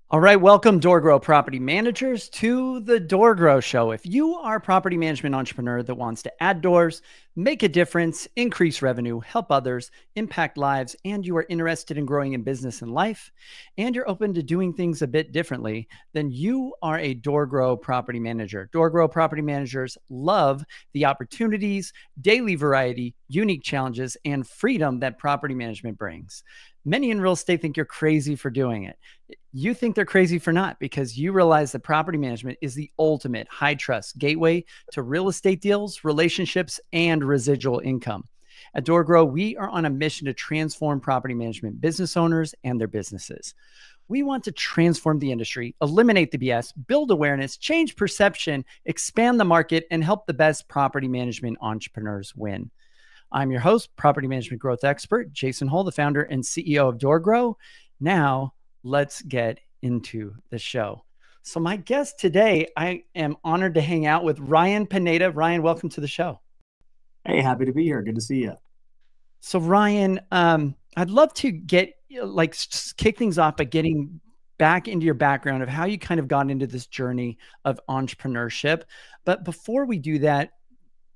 All right, welcome Door Grow property managers to the Door Grow Show. If you are a property management entrepreneur that wants to add doors, make a difference, increase revenue, help others, impact lives, and you are interested in growing in business and life, and you're open to doing things a bit differently, then you are a Door Grow property manager. Door Grow property managers love the opportunities, daily variety, unique challenges, and freedom that property management brings. Many in real estate think you're crazy for doing it. You think they're crazy for not, because you realize that property management is the ultimate high trust gateway to real estate deals, relationships, and residual income. At DoorGrow, we are on a mission to transform property management business owners and their businesses. We want to transform the industry, eliminate the BS, build awareness, change perception, expand the market, and help the best property management entrepreneurs win. I'm your host, property management growth expert, Jason Hole, the founder and CEO of DoorGrow. Now, let's get into the show. So my guest today, I am honored to hang out with Ryan Pineda. Ryan, welcome to the show. Hey, happy to be here. Good to see you. So Ryan, I'd love to kick things off by getting back into your background of how you kind of got into this journey of entrepreneurship. But before we do that,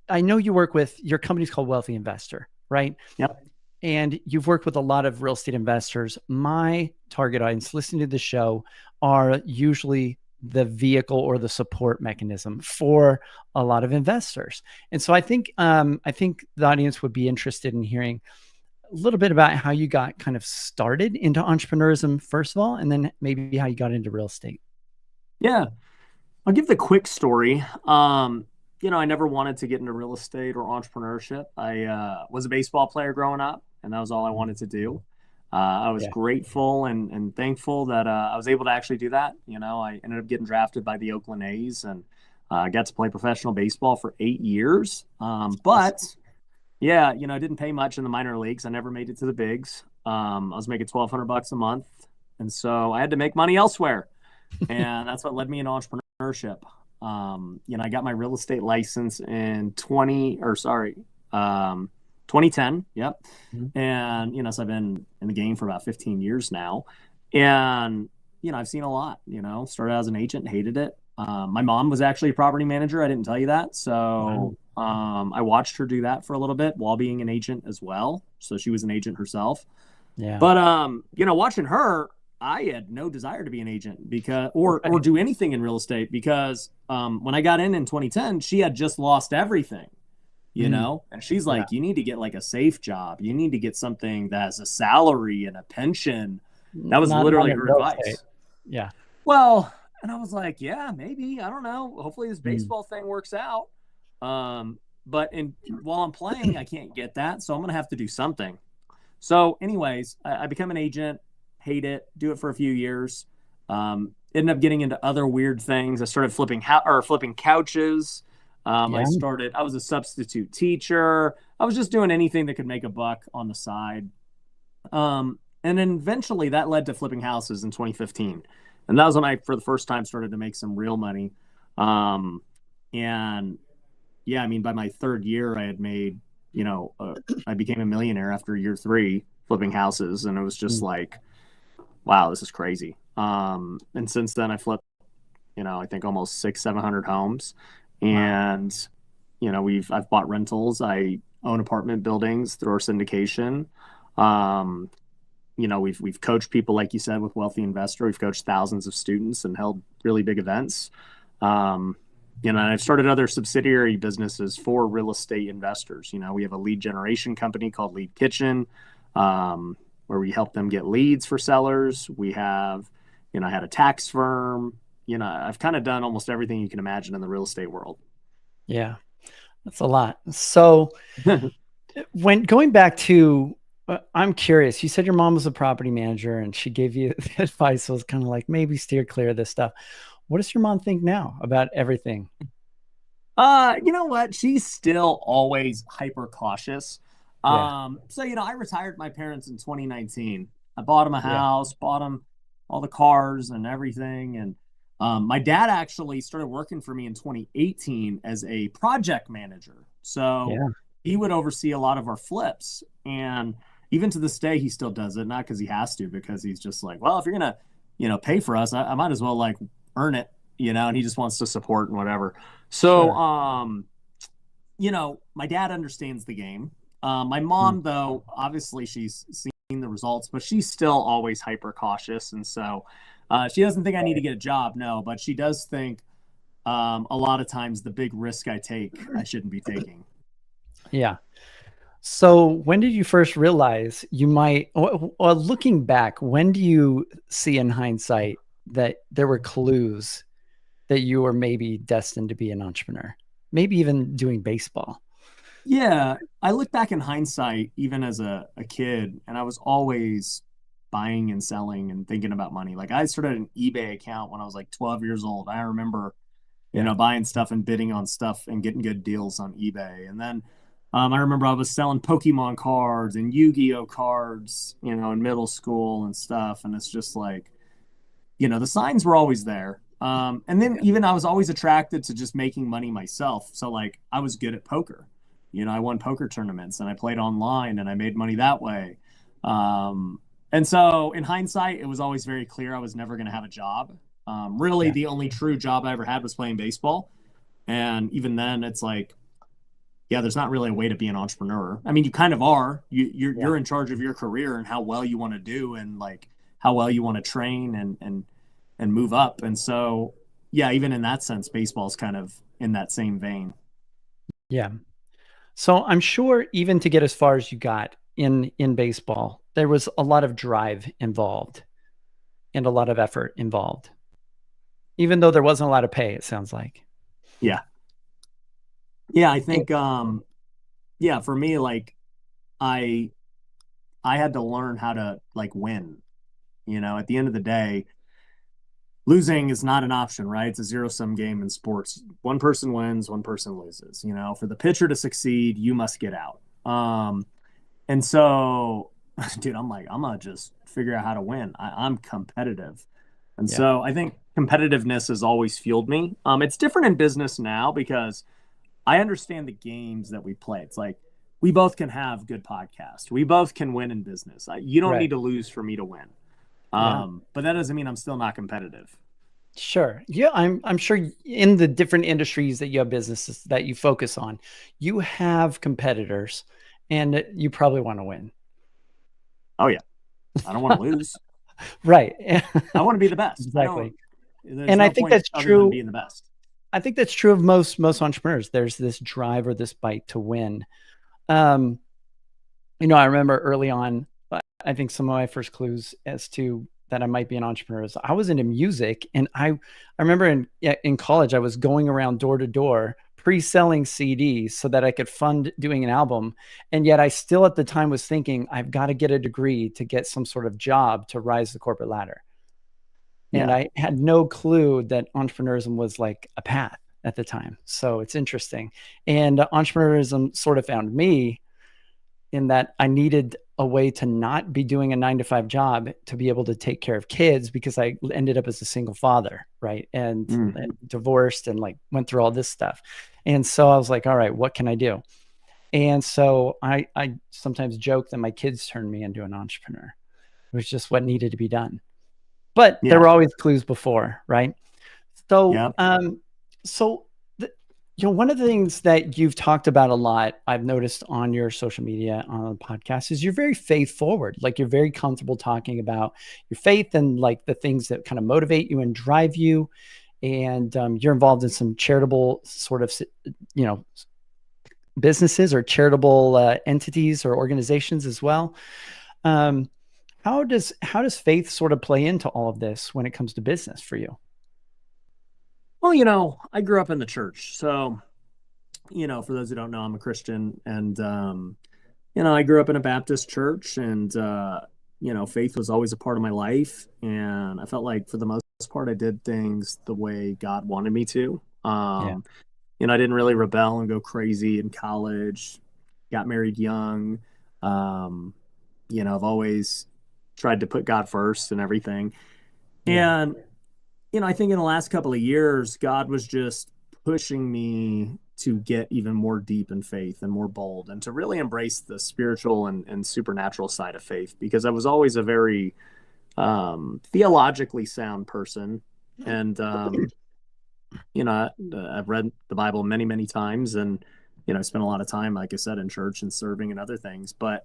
I know you work with, your company's called Wealthy Investor, right? Yep. And you've worked with a lot of real estate investors. My target audience listening to the show are usually the vehicle or the support mechanism for a lot of investors. And so I think the audience would be interested in hearing a little bit about how you got kind of started into entrepreneurism, first of all, and then maybe how you got into real estate. Yeah. I'll give the quick story. I never wanted to get into real estate or entrepreneurship. I was a baseball player growing up, and that was all I wanted to do. I was grateful and thankful that I was able to actually do that. I ended up getting drafted by the Oakland A's and got to play professional baseball for 8 years. But yeah, it didn't pay much in the minor leagues. I never made it to the bigs. I was making $1,200 a month. And so I had to make money elsewhere. And that's what led me into entrepreneurship. I got my real estate license in 2010. Yep. Mm-hmm. And, so I've been in the game for about 15 years now. And, I've seen a lot, started as an agent, hated it. My mom was actually a property manager. I didn't tell you that. So, I watched her do that for a little bit while being an agent as well. So she was an agent herself. Yeah. But, watching her, I had no desire to be an agent or do anything in real estate because when I got in 2010, she had just lost everything, and she's like, you need to get like a safe job. You need to get something that has a salary and a pension. That was literally her advice. Yeah. Well, and I was like, yeah, maybe. I don't know. Hopefully this baseball thing works out. But while I'm playing, I can't get that. So I'm going to have to do something. So anyways, I become an agent. Hate it, do it for a few years. Ended up getting into other weird things. I started flipping couches. I was a substitute teacher. I was just doing anything that could make a buck on the side. And then eventually that led to flipping houses in 2015. And that was when I, for the first time, started to make some real money. And yeah, by my third year, I had made, I became a millionaire after year 3 flipping houses. And it was just like, wow, this is crazy. And since then I flipped, I think almost 600-700 homes. And, I've bought rentals. I own apartment buildings through our syndication. We've coached people, like you said, with Wealthy Investor. We've coached thousands of students and held really big events. And I've started other subsidiary businesses for real estate investors. We have a lead generation company called Lead Kitchen, where we help them get leads for sellers. We have, I had a tax firm. I've kind of done almost everything you can imagine in the real estate world. Yeah, that's a lot. So when going back to, I'm curious, you said your mom was a property manager and she gave you the advice was kind of like, maybe steer clear of this stuff. What does your mom think now about everything? You know what? She's still always hyper cautious. I retired my parents in 2019. I bought them a house, bought them all the cars and everything. And my dad actually started working for me in 2018 as a project manager. So he would oversee a lot of our flips. And even to this day, he still does it, not because he has to, because he's just like, well, if you're going to pay for us. I might as well like earn it, and he just wants to support and whatever. So, Sure. my dad understands the game. My Mm. mom, though, obviously she's seen the results, but she's still always hyper cautious. And so she doesn't think I need to get a job, no, but she does think a lot of times the big risk I take, I shouldn't be taking. Yeah. So when did you first realize you might, or looking back, when do you see in hindsight that there were clues that you were maybe destined to be an entrepreneur, maybe even doing baseball? Yeah, I look back in hindsight, even as a kid, and I was always buying and selling and thinking about money. Like I started an eBay account when I was like 12 years old. I remember, Yeah. buying stuff and bidding on stuff and getting good deals on eBay. And then I remember I was selling Pokemon cards and Yu-Gi-Oh cards, in middle school and stuff. And it's just like, the signs were always there. And then Yeah. even I was always attracted to just making money myself. So like I was good at poker. I won poker tournaments and I played online and I made money that way. And so in hindsight, it was always very clear I was never going to have a job. Really, Yeah. the only true job I ever had was playing baseball. And even then, it's like, yeah, there's not really a way to be an entrepreneur. I mean, you kind of are. Yeah. You're in charge of your career and how well you want to do and like how well you want to train and move up. And so, yeah, even in that sense, baseball's kind of in that same vein. Yeah. So I'm sure even to get as far as you got in baseball, there was a lot of drive involved and a lot of effort involved, even though there wasn't a lot of pay, it sounds like. Yeah. Yeah, I And- think yeah, for me like I I had to learn how to like win. At the end of the day, losing is not an option, right? It's a zero sum game in sports. One person wins, one person loses. For the pitcher to succeed, you must get out. And so, dude, I'm like, I'm gonna just figure out how to win. I'm competitive. And yeah. so I think competitiveness has always fueled me. It's different in business now because I understand the games that we play. It's like we both can have good podcasts. We both can win in business. You don't Right. need to lose for me to win. Yeah. But that doesn't mean I'm still not competitive. Sure. Yeah, I'm sure in the different industries that you have businesses that you focus on, you have competitors and you probably want to win. Oh yeah, I don't want to lose. Right. I want to be the best. I don't. Exactly. There's And I no think point that's other than true. being the best. I think that's true of most entrepreneurs. There's this drive or this bite to win. Um, I remember early on, I think some of my first clues as to that I might be an entrepreneur is I was into music, and I remember in college I was going around door to door pre-selling CDs so that I could fund doing an album, and yet I still at the time was thinking I've got to get a degree to get some sort of job to rise the corporate ladder. And Yeah. I had no clue that entrepreneurism was like a path at the time. So it's interesting. And entrepreneurism sort of found me in that I needed a way to not be doing a 9 to 5 job to be able to take care of kids because I ended up as a single father, right? And Mm. divorced and like went through all this stuff. And so I was like, all right, what can I do? And so I sometimes joke that my kids turned me into an entrepreneur. It was just what needed to be done. But there Yeah. were always clues before, right? So, Yeah. so one of the things that you've talked about a lot, I've noticed on your social media, on the podcast, is you're very faith forward. Like you're very comfortable talking about your faith and like the things that kind of motivate you and drive you. And you're involved in some charitable sort of, you know, businesses or charitable entities or organizations as well. Um, how does faith sort of play into all of this when it comes to business for you? Well, I grew up in the church, so for those who don't know, I'm a Christian, and I grew up in a Baptist church, and faith was always a part of my life, and I felt like for the most part, I did things the way God wanted me to. Yeah. I didn't really rebel and go crazy in college. Got married young. Um, I've always tried to put God first and everything. Yeah. And I think in the last couple of years, God was just pushing me to get even more deep in faith and more bold and to really embrace the spiritual and supernatural side of faith because I was always a very theologically sound person. And, I've read the Bible many, many times, and, I spent a lot of time, like I said, in church and serving and other things. But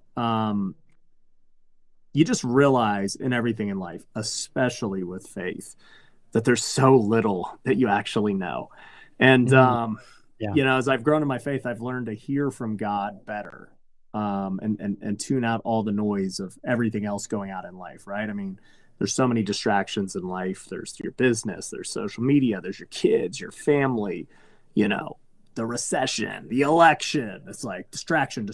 you just realize in everything in life, especially with faith, that there's so little that you actually know. And, as I've grown in my faith, I've learned to hear from God better, and tune out all the noise of everything else going on in life, right? I mean, there's so many distractions in life. There's your business, there's social media, there's your kids, your family, the recession, the election. It's like distraction.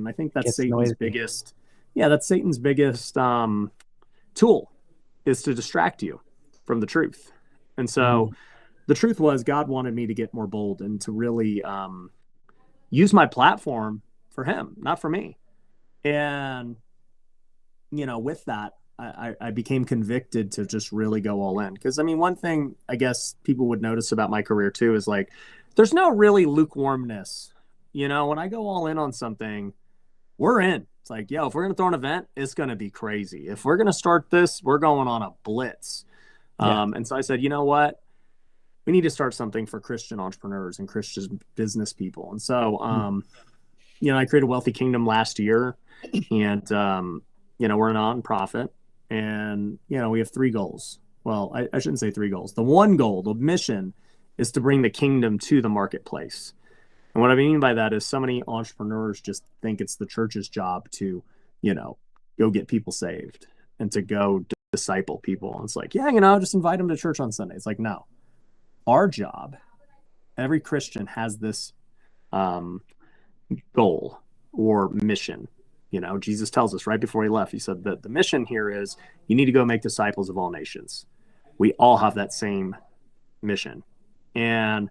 I think that's Satan's biggest, tool, is to distract you from the truth. And so the truth was, God wanted me to get more bold and to really use my platform for him, not for me. And, with that, I became convicted to just really go all in. Because, I mean, one thing I guess people would notice about my career too is like, there's no really lukewarmness. When I go all in on something, we're in. It's like, if we're going to throw an event, it's going to be crazy. If we're going to start this, we're going on a blitz. And so I said, you know what? We need to start something for Christian entrepreneurs and Christian business people. And so, I created Wealthy Kingdom last year, and, we're a nonprofit, and, we have 3 goals. Well, I shouldn't say 3 goals. The one goal, the mission, is to bring the kingdom to the marketplace. And what I mean by that is so many entrepreneurs just think it's the church's job to, go get people saved and to go disciple people. And it's like, just invite them to church on Sunday. It's like, no. Our job, every Christian has this goal or mission. Jesus tells us right before he left, he said that the mission here is you need to go make disciples of all nations. We all have that same mission. And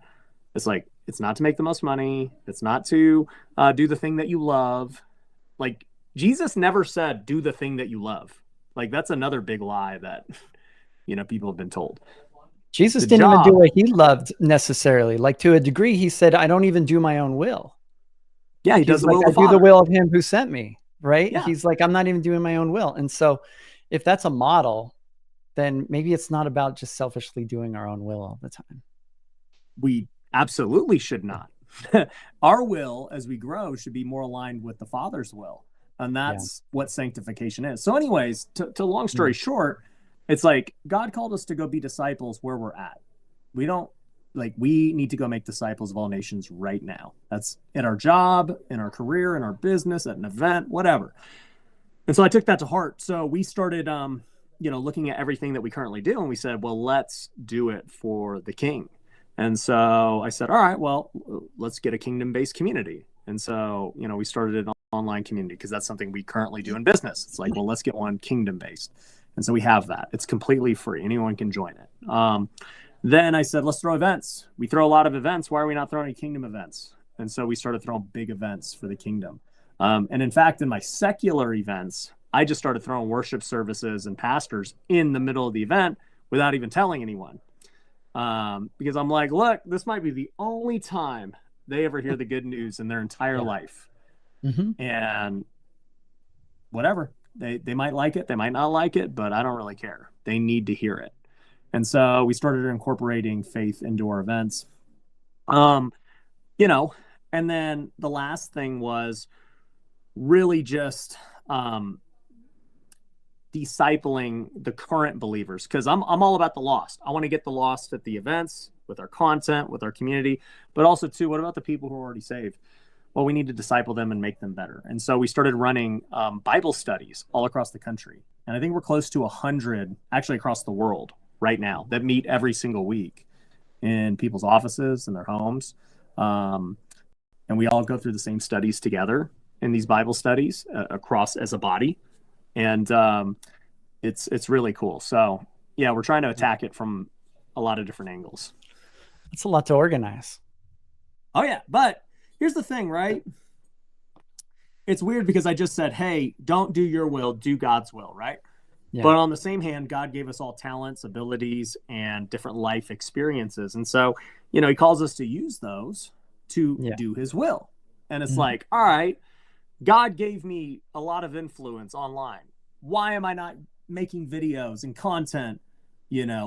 it's like, it's not to make the most money. It's not to do the thing that you love. Like, Jesus never said, do the thing that you love. Like, that's another big lie that, people have been told. Jesus didn't even do what he loved necessarily. Like, to a degree, he said, I don't even do my own will. Yeah, he does the will of the Father. I do the will of him who sent me, right? Yeah. He's like, I'm not even doing my own will. And so if that's a model, then maybe it's not about just selfishly doing our own will all the time. We absolutely should not. Our will, as we grow, should be more aligned with the Father's will. And that's what sanctification is. So anyways, to long story short, it's like God called us to go be disciples where we're at. We need to go make disciples of all nations right now. That's in our job, in our career, in our business, at an event, whatever. And so I took that to heart. So we started, looking at everything that we currently do. And we said, well, let's do it for the King. And so I said, all right, well, let's get a kingdom-based community. And so, we started an online community because that's something we currently do in business. It's like, well, let's get one kingdom-based. And so we have that. It's completely free. Anyone can join it. Then I said, let's throw events. We throw a lot of events. Why are we not throwing any kingdom events? And so we started throwing big events for the kingdom. And in fact, in my secular events, I just started throwing worship services and pastors in the middle of the event without even telling anyone. Because I'm like, look, this might be the only time they ever hear the good news in their entire life. And whatever, they might like it, they might not like it, but I don't really care. They need to hear it. And so we started incorporating faith into our events. And then the last thing was really just discipling the current believers, because I'm all about the lost. I want to get the lost at the events, with our content, with our community, but also too, what about the people who are already saved? Well, we need to disciple them and make them better. And so we started running Bible studies all across the country. And I think we're close to 100 actually across the world right now that meet every single week in people's offices and their homes. And we all go through the same studies together in these Bible studies across as a body. And it's really cool. So yeah, we're trying to attack it from a lot of different angles. It's a lot to organize. Oh yeah. But here's the thing, right? It's weird because I just said, hey, don't do your will, do God's will, right? Yeah. But on the same hand, God gave us all talents, abilities, and different life experiences. And so, he calls us to use those to do his will. And it's like, all right, God gave me a lot of influence online. Why am I not making videos and content,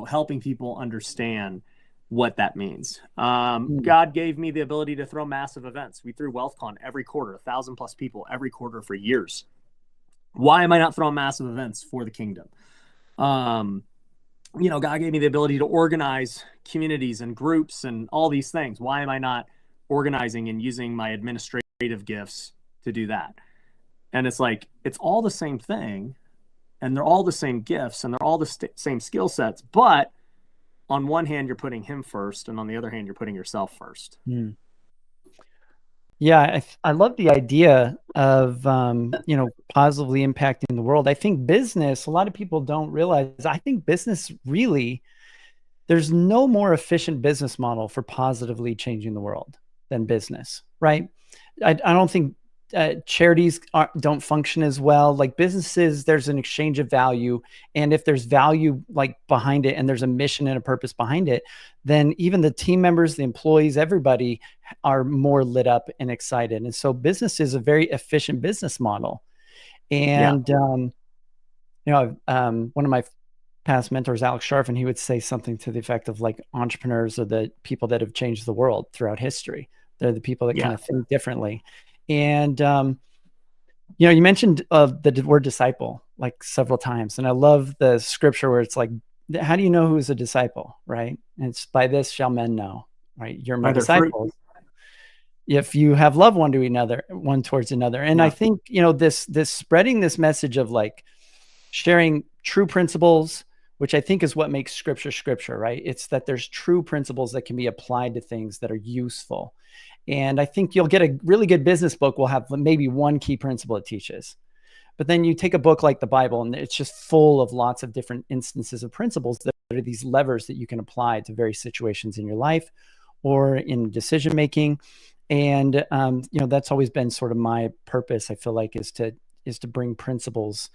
helping people understand what that means. God gave me the ability to throw massive events. We threw WealthCon every quarter, 1,000+ people every quarter for years. Why am I not throwing massive events for the kingdom? God gave me the ability to organize communities and groups and all these things. Why am I not organizing and using my administrative gifts to do that? And it's like, it's all the same thing, and they're all the same gifts, and they're all the same skill sets. But on one hand, you're putting him first, and on the other hand, you're putting yourself first. Yeah, I love the idea of positively impacting the world. I think business, a lot of people don't realize, I think business really, there's no more efficient business model for positively changing the world than business, right? I don't think charities don't function as well. Like businesses, there's an exchange of value. And if there's value like behind it and there's a mission and a purpose behind it, then even the team members, the employees, everybody are more lit up and excited. And so business is a very efficient business model. And, one of my past mentors, Alex Sharfin, he would say something to the effect of like, entrepreneurs are the people that have changed the world throughout history. They're the people that kind of think differently. And, you mentioned the word disciple like several times. And I love the scripture where it's like, how do you know who's a disciple, right? And it's by this shall men know, right? You're my disciples. If you have love one towards another. And I think, this spreading this message of like sharing true principles, which I think is what makes scripture, right? It's that there's true principles that can be applied to things that are useful. And I think you'll get a really good business book will have maybe one key principle it teaches. But then you take a book like the Bible, and it's just full of lots of different instances of principles that are these levers that you can apply to various situations in your life or in decision making. And that's always been sort of my purpose, I feel like, is to bring principles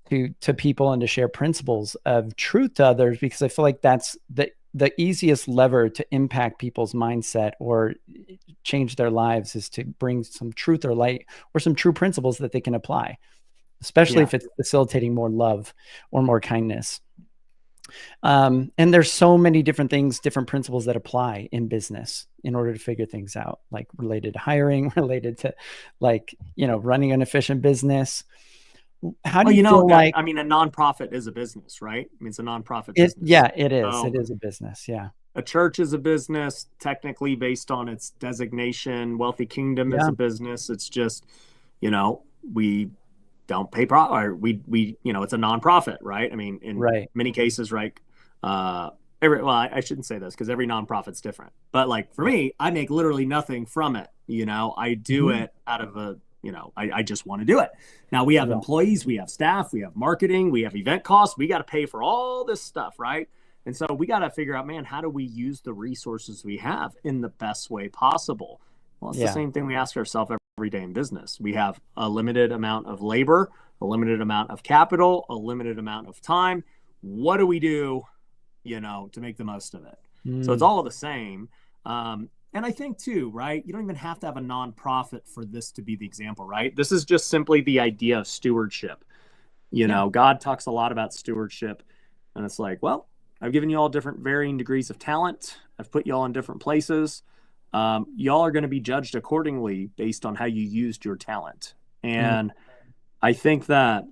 to people and to share principles of truth to others, because I feel like that's the easiest lever to impact people's mindset or change their lives, is to bring some truth or light or some true principles that they can apply, especially if it's facilitating more love or more kindness. And there's so many different things, different principles that apply in business in order to figure things out, like related to hiring, related to running an efficient business. How do you feel like, a nonprofit is a business, right? I mean, it's a nonprofit business. Yeah, it is. So, it is a business. Yeah. A church is a business, technically based on its designation. Wealthy Kingdom is a business. It's just, we don't pay or we it's a nonprofit, right? I mean, in many cases, right? I shouldn't say this because every nonprofit's different. But like for me, I make literally nothing from it. I do it out of I just want to do it. Now we have employees, we have staff, we have marketing, we have event costs. We got to pay for all this stuff, right? And so we got to figure out, man, how do we use the resources we have in the best way possible? Well, it's the same thing we ask ourselves every day in business. We have a limited amount of labor, a limited amount of capital, a limited amount of time. What do we do, to make the most of it? So it's all the same. And I think too, right? You don't even have to have a nonprofit for this to be the example, right? This is just simply the idea of stewardship. God talks a lot about stewardship, and it's like, well, I've given you all different varying degrees of talent. I've put you all in different places. Y'all are going to be judged accordingly based on how you used your talent. And I think that,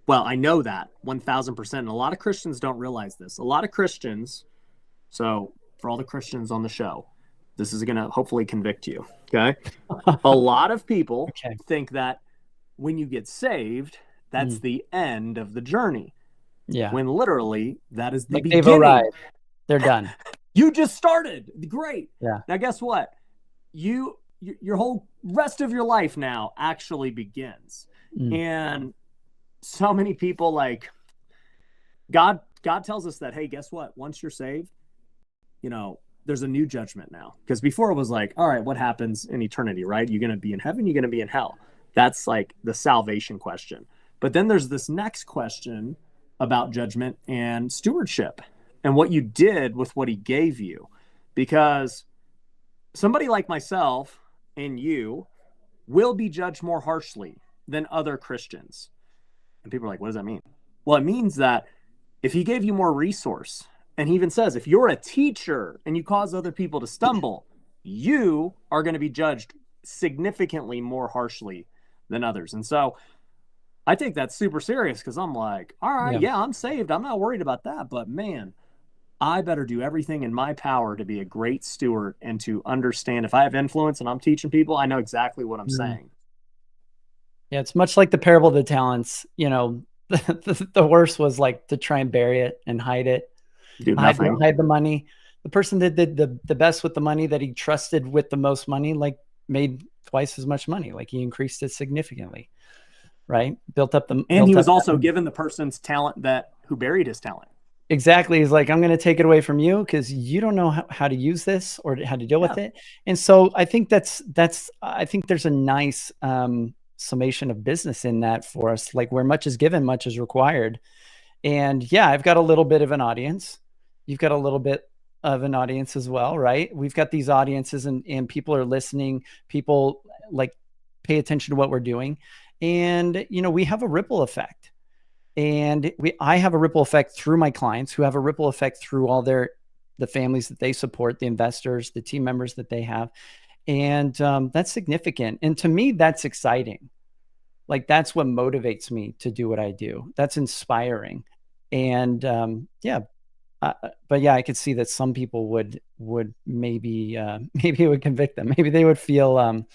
well, I know that 1,000%. And a lot of Christians don't realize this. A lot of Christians, so for all the Christians on the show, this is going to hopefully convict you. Okay. A lot of people think that when you get saved, that's the end of the journey. Yeah. When literally that is the beginning. They've arrived. They're done. You just started. Great. Yeah. Now, guess what? Your whole rest of your life now actually begins. And so many people, like, God tells us that, hey, guess what? Once you're saved, there's a new judgment now. Because before it was like, all right, what happens in eternity, right? You're going to be in heaven, you're going to be in hell. That's like the salvation question. But then there's this next question about judgment and stewardship and what you did with what he gave you. Because somebody like myself and you will be judged more harshly than other Christians. And people are like, what does that mean? Well, it means that if he gave you more resource, and he even says, if you're a teacher and you cause other people to stumble, you are going to be judged significantly more harshly than others. And so I take that super serious because I'm like, all right, yeah, I'm saved. I'm not worried about that. But man, I better do everything in my power to be a great steward and to understand if I have influence and I'm teaching people, I know exactly what I'm saying. Yeah, it's much like the parable of the talents. You know, the worst was like to try and bury it and hide it, Do nothing. hide the money. The person that did the best with the money, that he trusted with the most money, like made twice as much money. Like he increased it significantly, right? And he was also given the person's talent who buried his talent. Exactly. He's like, I'm going to take it away from you because you don't know how to use this or how to deal with it. And so I think I think there's a nice summation of business in that for us, like where much is given, much is required. And yeah, I've got a little bit of an audience. You've got a little bit of an audience as well, right? We've got these audiences and people are listening. People like pay attention to what we're doing. And, you know, we have a ripple effect. And I have a ripple effect through my clients, who have a ripple effect through all the families that they support, the investors, the team members that they have. And that's significant. And to me, that's exciting. Like that's what motivates me to do what I do. That's inspiring. And but yeah, I could see that some people would maybe maybe it would convict them. Maybe they would feel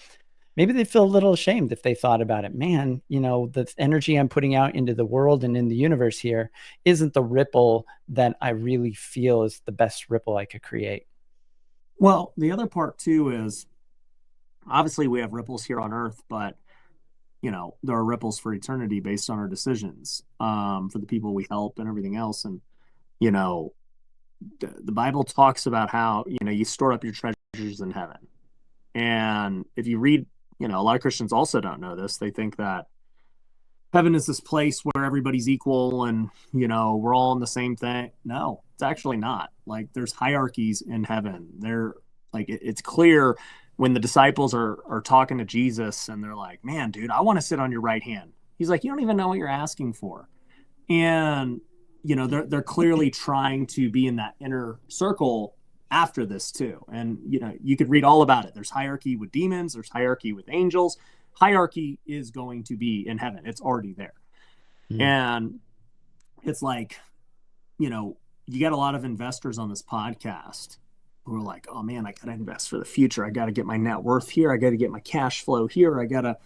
maybe they feel a little ashamed if they thought about it. Man, you know, the energy I'm putting out into the world and in the universe here isn't the ripple that I really feel is the best ripple I could create. Well, the other part too is obviously we have ripples here on earth, but you know, there are ripples for eternity based on our decisions, for the people we help and everything else. And, you know, the Bible talks about how, you know, you store up your treasures in heaven. And if you read, you know, a lot of Christians also don't know this. They think that heaven is this place where everybody's equal and, you know, we're all in the same thing. No, it's actually not. Like there's hierarchies in heaven. It's clear when the disciples are talking to Jesus and they're like, man, dude, I want to sit on your right hand. He's like, you don't even know what you're asking for. And, you know, they're clearly trying to be in that inner circle after this too. And, you know, you could read all about it. There's hierarchy with demons. There's hierarchy with angels. Hierarchy is going to be in heaven. It's already there. And it's like, you know, you got a lot of investors on this podcast who are like, oh man, I got to invest for the future. I got to get my net worth here. I got to get my cash flow here. And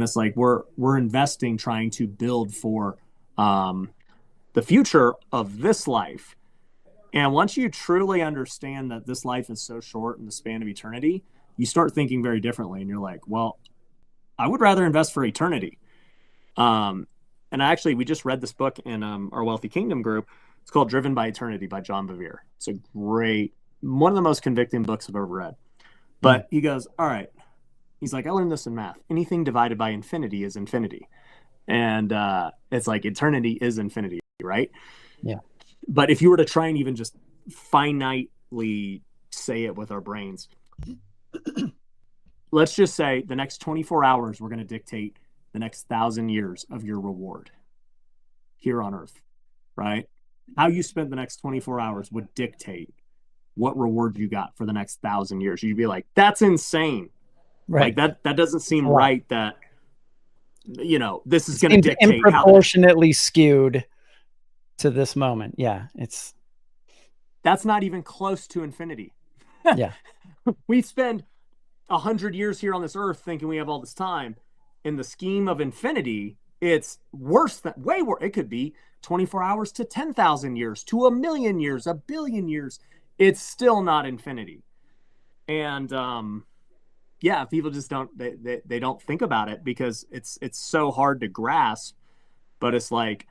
it's like, we're investing, trying to build for the future of this life. And once you truly understand that this life is so short in the span of eternity, you start thinking very differently. And you're like, well, I would rather invest for eternity. And we just read this book in our Wealthy Kingdom group. It's called Driven by Eternity by John Bevere. It's a great, one of the most convicting books I've ever read. But he goes, all right. He's like, I learned this in math. Anything divided by infinity is infinity. And it's like eternity is infinity, right? Yeah. But if you were to try and even just finitely say it with our brains, let's just say the next 24 hours, we're going to dictate the next 1,000 years of your reward here on earth, right? How you spent the next 24 hours would dictate what reward you got for the next 1,000 years. You'd be like, that's insane. Right. Like that doesn't seem right that, you know, this is going to dictate proportionately skewed to this moment. Yeah. That's not even close to infinity. Yeah. We spend 100 years here on this earth thinking we have all this time. In the scheme of infinity, it's way worse. It could be 24 hours to 10,000 years, to 1,000,000 years, 1,000,000,000 years. It's still not infinity. And people just they don't think about it because it's so hard to grasp. But it's like,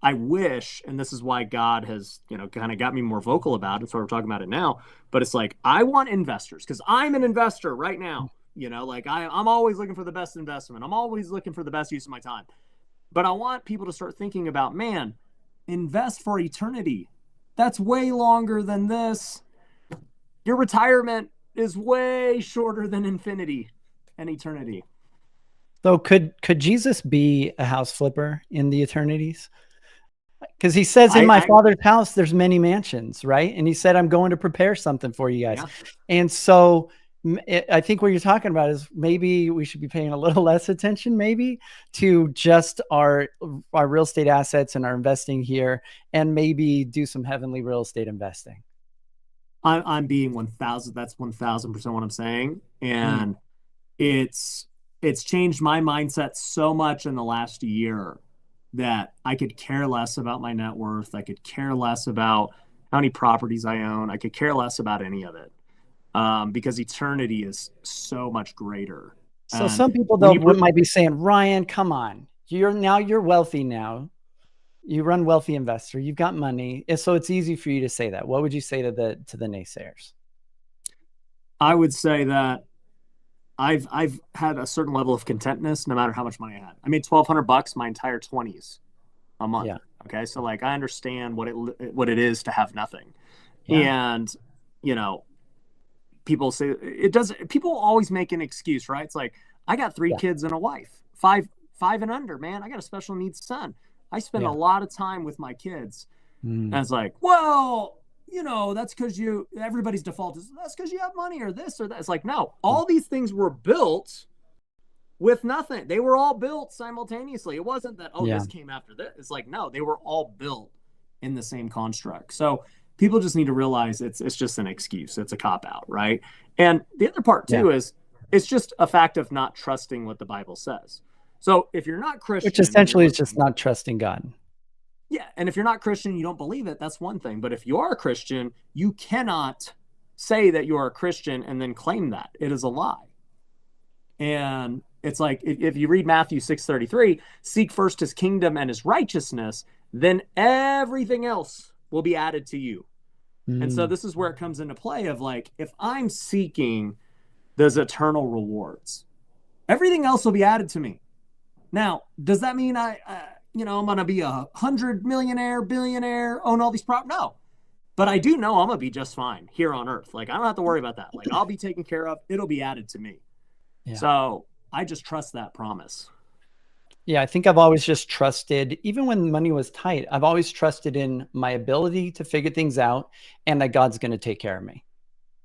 I wish, and this is why God has, you know, kind of got me more vocal about it. So we're talking about it now. But it's like, I want investors because I'm an investor right now. You know, like I'm always looking for the best investment. I'm always looking for the best use of my time. But I want people to start thinking about, man, invest for eternity. That's way longer than this. Your retirement is way shorter than infinity and eternity. So could Jesus be a house flipper in the eternities? Because he says, in my I father's house, there's many mansions, right? And he said, I'm going to prepare something for you guys. yeah. And so I think what you're talking about is maybe we should be paying a little less attention, maybe to just our real estate assets and our investing here, and maybe do some heavenly real estate investing. I'm being 1,000. That's 1,000% what I'm saying. Mm. And it's it's changed my mindset so much in the last year that I could care less about my net worth. I could care less about how many properties I own. I could care less about any of it, because eternity is so much greater. So And some people when though you might be saying, Ryan, come on, you're wealthy now. You run wealthy investor. You've got money, so it's easy for you to say that. What would you say to the naysayers? I would say that I've had a certain level of contentness no matter how much money I had. I made $1,200 my entire 20s a month. Yeah, Okay, so like I understand what it is to have nothing, yeah, and you know people say it does. People always make an excuse, right? It's like I got three yeah, kids and a wife, five and under. Man, I got a special needs son. I spend a yeah. lot of time with my kids, Mm, and it's like, well, that's because everybody's default is that's because you have money or this or that. It's like, no, mm, all these things were built with nothing. They were all built simultaneously. It wasn't that, oh, yeah, this came after this. It's like, no, they were all built in the same construct. So people just need to realize it's just an excuse. It's a cop out, right? And the other part yeah. too is it's just a fact of not trusting what the Bible says. So if you're not Which Christian and you're essentially is just listening, not trusting God. yeah, and if you're not Christian, you don't believe it, that's one thing. But if you are a Christian, you cannot say that you are a Christian and then claim that. It is a lie. And it's like if you read Matthew 6:33, seek first his kingdom and his righteousness, then everything else will be added to you. And so Mm, this is where it comes into play of like, if I'm seeking those eternal rewards, everything else will be added to me. Now, does that mean I'm going to be 100 millionaire, billionaire, own all these properties? No, but I do know I'm going to be just fine here on earth. Like, I don't have to worry about that. Like, I'll be taken care of. It'll be added to me. yeah. So I just trust that promise. Yeah, I think I've always just trusted, even when money was tight, I've always trusted in my ability to figure things out and that God's going to take care of me.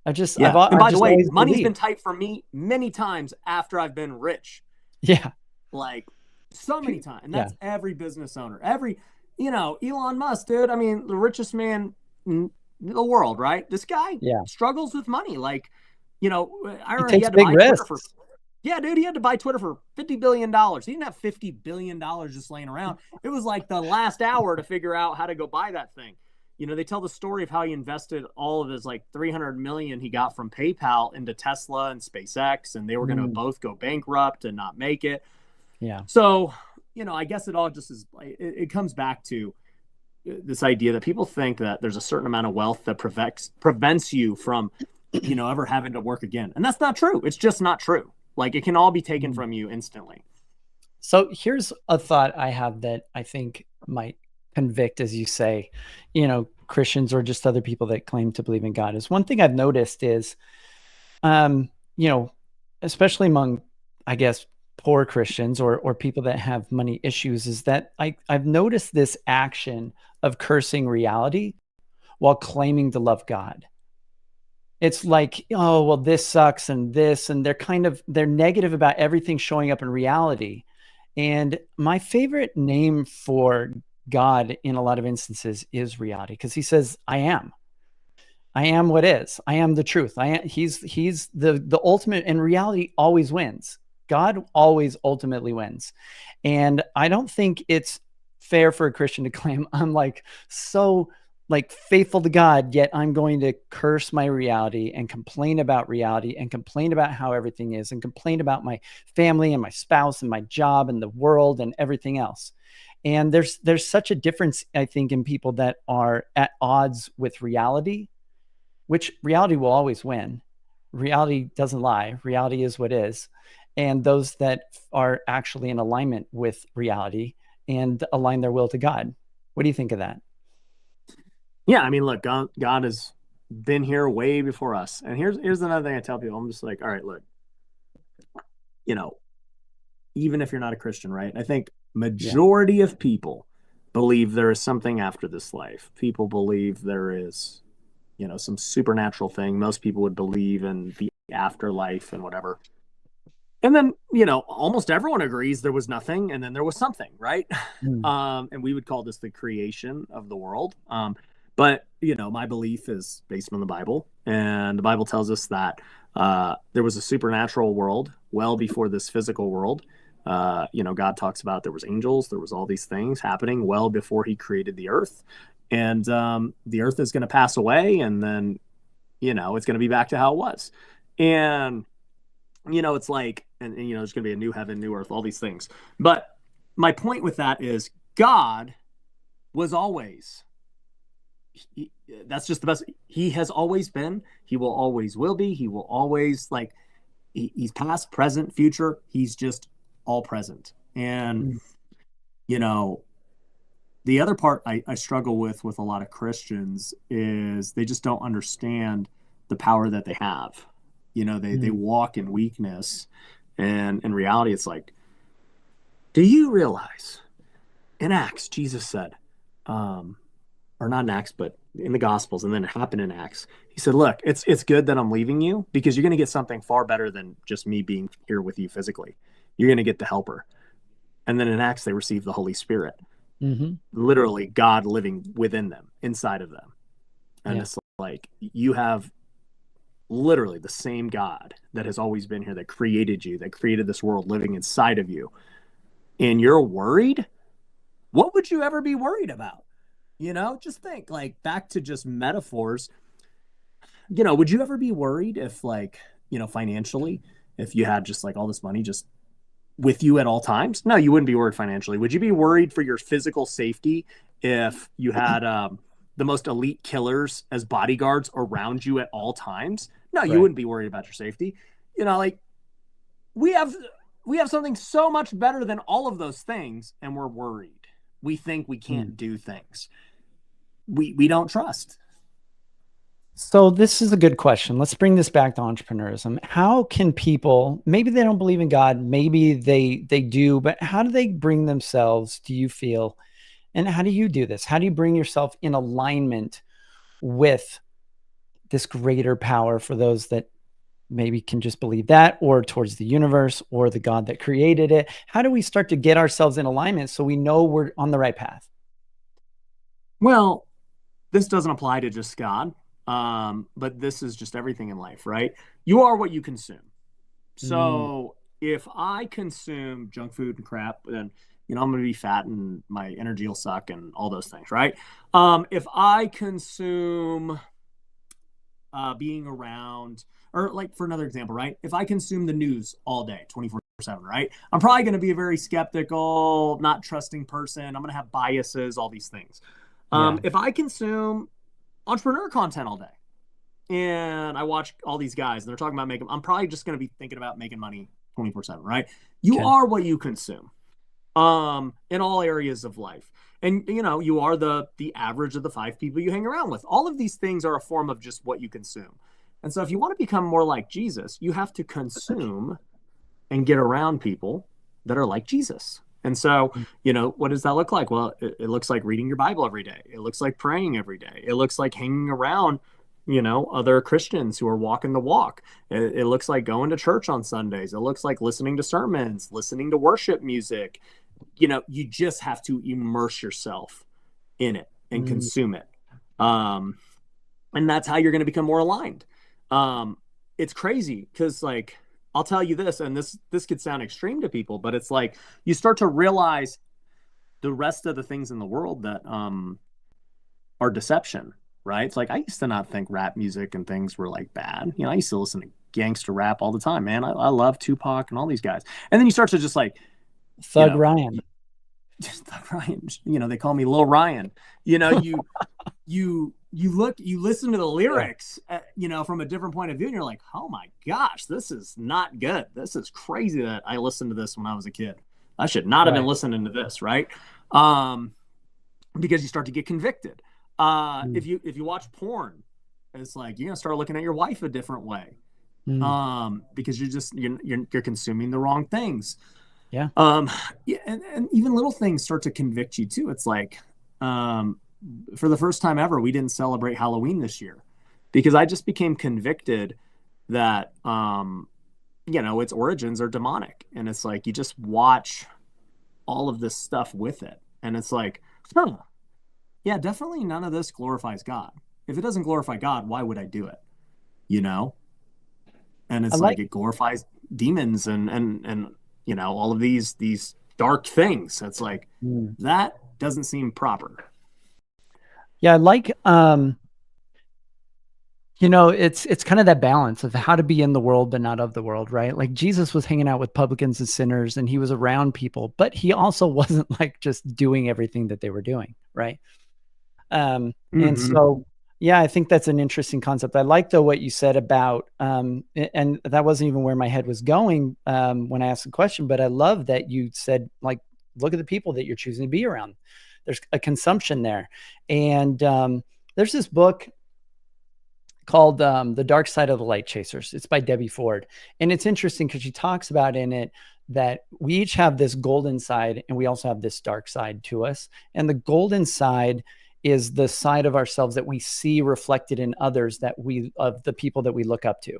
Yeah. And I've by the just way, always money's believed. been tight for me many times after I've been rich. Yeah. Like so many times. And Yeah. that's every business owner. Elon Musk, dude. I mean, the richest man in the world, right? This guy Yeah. struggles with money. Like, I He remember he takes had to big buy Twitter for, risks. yeah, dude, he had to buy Twitter for $50 billion. He didn't have $50 billion just laying around. It was like the last hour to figure out how to go buy that thing. They tell the story of how he invested all of his like 300 million he got from PayPal into Tesla and SpaceX, and they were going to Mm, both go bankrupt and not make it. yeah. So, I guess it all just is, it comes back to this idea that people think that there's a certain amount of wealth that prevents you from, ever having to work again. And that's not true. It's just not true. Like it can all be taken Mm. from you instantly. So here's a thought I have that I think might convict, as you say, Christians or just other people that claim to believe in God. Is one thing I've noticed is, um, you know, especially among, I guess, poor Christians or people that have money issues, is that I've noticed this action of cursing reality while claiming to love God. It's like, oh, well, this sucks and this, and they're negative about everything showing up in reality. And my favorite name for God in a lot of instances is reality, because he says, I am what is. I am the truth. He's the ultimate, and reality always wins. God always ultimately wins. And I don't think it's fair for a Christian to claim I'm like so like faithful to God, yet I'm going to curse my reality and complain about reality and complain about how everything is and complain about my family and my spouse and my job and the world and everything else. And there's such a difference, I think, in people that are at odds with reality, which reality will always win. Reality doesn't lie. Reality is what is. And those that are actually in alignment with reality and align their will to God. What do you think of that? Yeah. I mean, look, God has been here way before us. And here's another thing I tell people. I'm just like, all right, look, you know, even if you're not a Christian, right? I think Yeah. majority of people believe there is something after this life. People believe there is, some supernatural thing. Most people would believe in the afterlife and whatever. And then, almost everyone agrees there was nothing and then there was something, right? Mm. And we would call this the creation of the world. But, my belief is based on the Bible. And the Bible tells us that there was a supernatural world well before this physical world. God talks about there was angels, there was all these things happening well before he created the earth. And the earth is going to pass away and then, it's going to be back to how it was. And it's like, and there's going to be a new heaven, new earth, all these things. But my point with that is God was always, that's just the best. He has always been, he will always will be, he will always he's past, present, future. He's just all present. And, the other part I struggle with a lot of Christians is they just don't understand the power that they have. They walk in weakness, and in reality, it's like, do you realize in Acts, Jesus said, or not in Acts, but in the Gospels, and then it happened in Acts. He said, look, it's good that I'm leaving you because you're going to get something far better than just me being here with you physically. You're going to get the helper. And then in Acts, they received the Holy Spirit, literally God living within them, inside of them. And it's like, you have literally the same God that has always been here, that created you, that created this world living inside of you. And you're worried? What would you ever be worried about? Just think back to just metaphors. Would you ever be worried if financially, if you had just all this money just with you at all times? No, you wouldn't be worried financially. Would you be worried for your physical safety if you had the most elite killers as bodyguards around you at all times? No, you wouldn't be worried about your safety. We have something so much better than all of those things, and we're worried. We think we can't do things. We don't trust. So this is a good question. Let's bring this back to entrepreneurism. How can people, maybe they don't believe in God, maybe they do, but how do they bring themselves, do you feel, and how do you do this? How do you bring yourself in alignment with this greater power for those that maybe can just believe that, or towards the universe or the God that created it? How do we start to get ourselves in alignment so we know we're on the right path? Well, this doesn't apply to just God, but this is just everything in life, right? You are what you consume. So if I consume junk food and crap, then I'm going to be fat and my energy will suck and all those things, right? If I consume being around, or for another example, right? If I consume the news all day, 24/7, right? I'm probably going to be a very skeptical, not trusting person. I'm going to have biases, all these things. If I consume entrepreneur content all day and I watch all these guys and they're talking about making, I'm probably just going to be thinking about making money 24/7, right? You are what you consume in all areas of life. And, you are the average of the 5 people you hang around with. All of these things are a form of just what you consume. And so if you want to become more like Jesus, you have to consume and get around people that are like Jesus. And so, what does that look like? Well, it looks like reading your Bible every day. It looks like praying every day. It looks like hanging around, other Christians who are walking the walk. It looks like going to church on Sundays. It looks like listening to sermons, listening to worship music. You just have to immerse yourself in it and consume it. And that's how you're going to become more aligned. It's crazy because I'll tell you this, and this could sound extreme to people, but it's like you start to realize the rest of the things in the world that are deception, right? It's like I used to not think rap music and things were bad. I used to listen to gangster rap all the time, man. I love Tupac and all these guys. And then you start to just Thug Ryan. Just Thug Ryan. They call me Lil Ryan. You listen to the lyrics, from a different point of view, and you're like, oh my gosh, this is not good. This is crazy that I listened to this when I was a kid. I should not have been listening to this, right? Because you start to get convicted. If you watch porn, it's like you're gonna start looking at your wife a different way, because you're consuming the wrong things. Yeah. Yeah, and even little things start to convict you too. It's like, for the first time ever, we didn't celebrate Halloween this year because I just became convicted that, its origins are demonic. And it's like, you just watch all of this stuff with it. And it's like, huh, yeah, definitely none of this glorifies God. If it doesn't glorify God, why would I do it? You know? And I it's like like it glorifies demons and all of these dark things. It's like Mm. that doesn't seem proper. Yeah, I like it's kind of that balance of how to be in the world but not of the world, right? Like Jesus was hanging out with publicans and sinners and he was around people, but he also wasn't like just doing everything that they were doing, right? And Mm-hmm. so, yeah, I think that's an interesting concept. I like though what you said about, and that wasn't even where my head was going when I asked the question, but I love that you said, like, look at the people that you're choosing to be around. There's a consumption there. And there's this book called The Dark Side of the Light Chasers. It's by Debbie Ford. And it's interesting because she talks about in it that we each have this golden side and we also have this dark side to us. And the golden side is the side of ourselves that we see reflected in others, of the people that we look up to.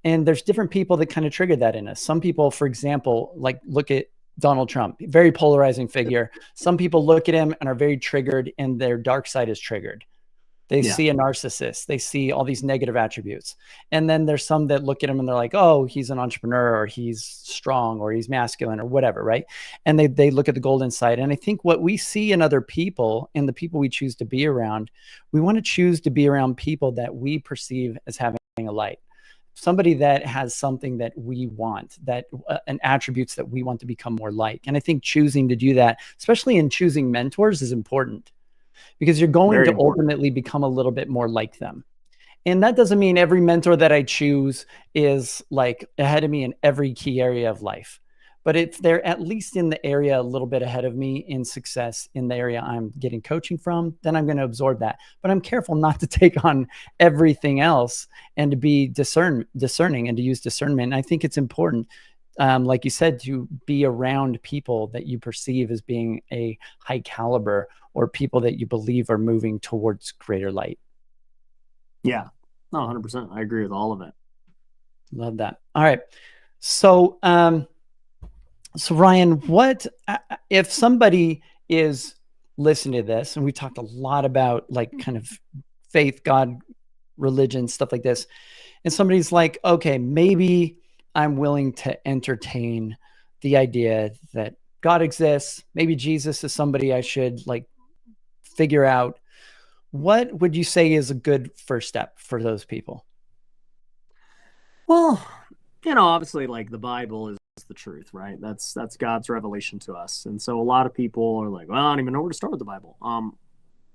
And there's different people that kind of trigger that in us. Some people, for example, like look at Donald Trump, very polarizing figure. Some people look at him and are very triggered and their dark side is triggered. They Yeah. see a narcissist. They see all these negative attributes. And then there's some that look at him and they're like, oh, he's an entrepreneur or he's strong or he's masculine or whatever, right? And they look at the golden side. And I think what we see in other people and the people we choose to be around, we want to choose to be around people that we perceive as having a light. Somebody that has something that we want, and attributes that we want to become more like. And I think choosing to do that, especially in choosing mentors, is important because you're going Very to important. ultimately become a little bit more like them. And that doesn't mean every mentor that I choose is like ahead of me in every key area of life. But if they're at least in the area a little bit ahead of me in success in the area I'm getting coaching from, then I'm going to absorb that. But I'm careful not to take on everything else and to be discerning and to use discernment. And I think it's important, like you said, to be around people that you perceive as being a high caliber or people that you believe are moving towards greater light. Yeah. No, 100%. I agree with all of it. Love that. All right. So, so Ryan, what if somebody is listening to this, and we talked a lot about like kind of faith, God, religion, stuff like this, and somebody's like, okay, maybe I'm willing to entertain the idea that God exists. Maybe Jesus is somebody I should like figure out. What would you say is a good first step for those people? Well, obviously like the Bible is the truth, right? That's God's revelation to us. And so a lot of people are like, well, I don't even know where to start with the Bible.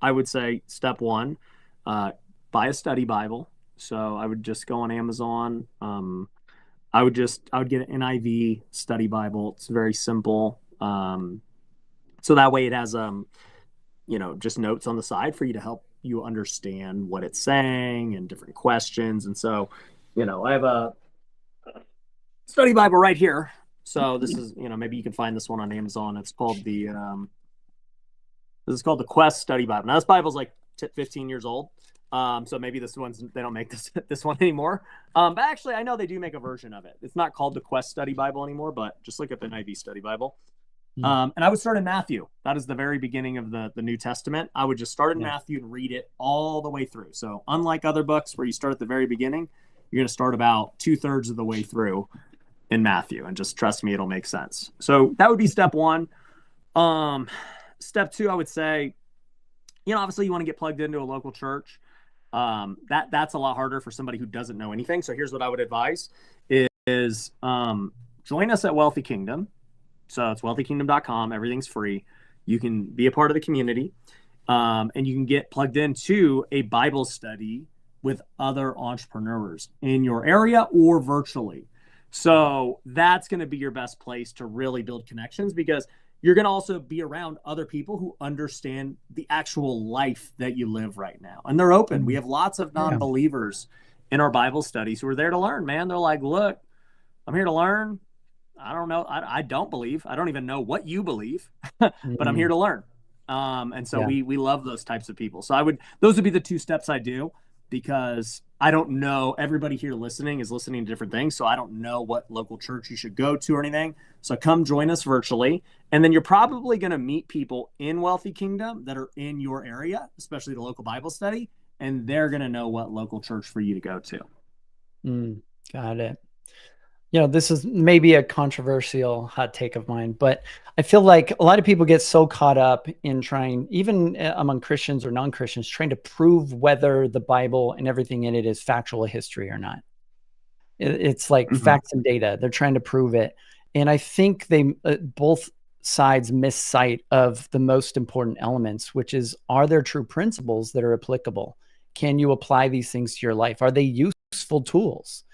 I would say step one, buy a study Bible. So I would just go on Amazon. I would get an NIV study Bible. It's very simple. So that way it has just notes on the side for you to help you understand what it's saying and different questions. And so, I have a study Bible right here. So this is, maybe you can find this one on Amazon. It's called this is called the Quest Study Bible. Now this Bible's like 15 years old. So maybe they don't make this one anymore. But actually I know they do make a version of it. It's not called the Quest Study Bible anymore, but just look up NIV Study Bible. And I would start in Matthew. That is the very beginning of the New Testament. I would just start in Matthew and read it all the way through. So unlike other books where you start at the very beginning, you're going to start about 2/3 of the way through in Matthew, and just trust me, it'll make sense. So that would be step one. Step two, I would say, obviously you want to get plugged into a local church. That's a lot harder for somebody who doesn't know anything. So here's what I would advise is join us at Wealthy Kingdom. So it's wealthykingdom.com. Everything's free. You can be a part of the community, and you can get plugged into a Bible study with other entrepreneurs in your area or virtually. So that's going to be your best place to really build connections, because you're going to also be around other people who understand the actual life that you live right now. And they're open. We have lots of non-believers in our Bible studies who are there to learn, man. They're like, look, I'm here to learn. I don't know. I don't believe. I don't even know what you believe, but I'm here Mm, to learn. And so yeah. we love those types of people. So those would be the two steps I do, because I don't know, everybody here listening is listening to different things. So I don't know what local church you should go to or anything. So come join us virtually. And then you're probably going to meet people in Wealthy Kingdom that are in your area, especially the local Bible study, and they're going to know what local church for you to go to. Got it. This is maybe a controversial hot take of mine, but I feel like a lot of people get so caught up in trying, even among Christians or non-Christians, trying to prove whether the Bible and everything in it is factual history or not. It's like Mm-hmm. facts and data. They're trying to prove it. And I think they both sides miss sight of the most important elements, which is, are there true principles that are applicable? Can you apply these things to your life? Are they useful tools?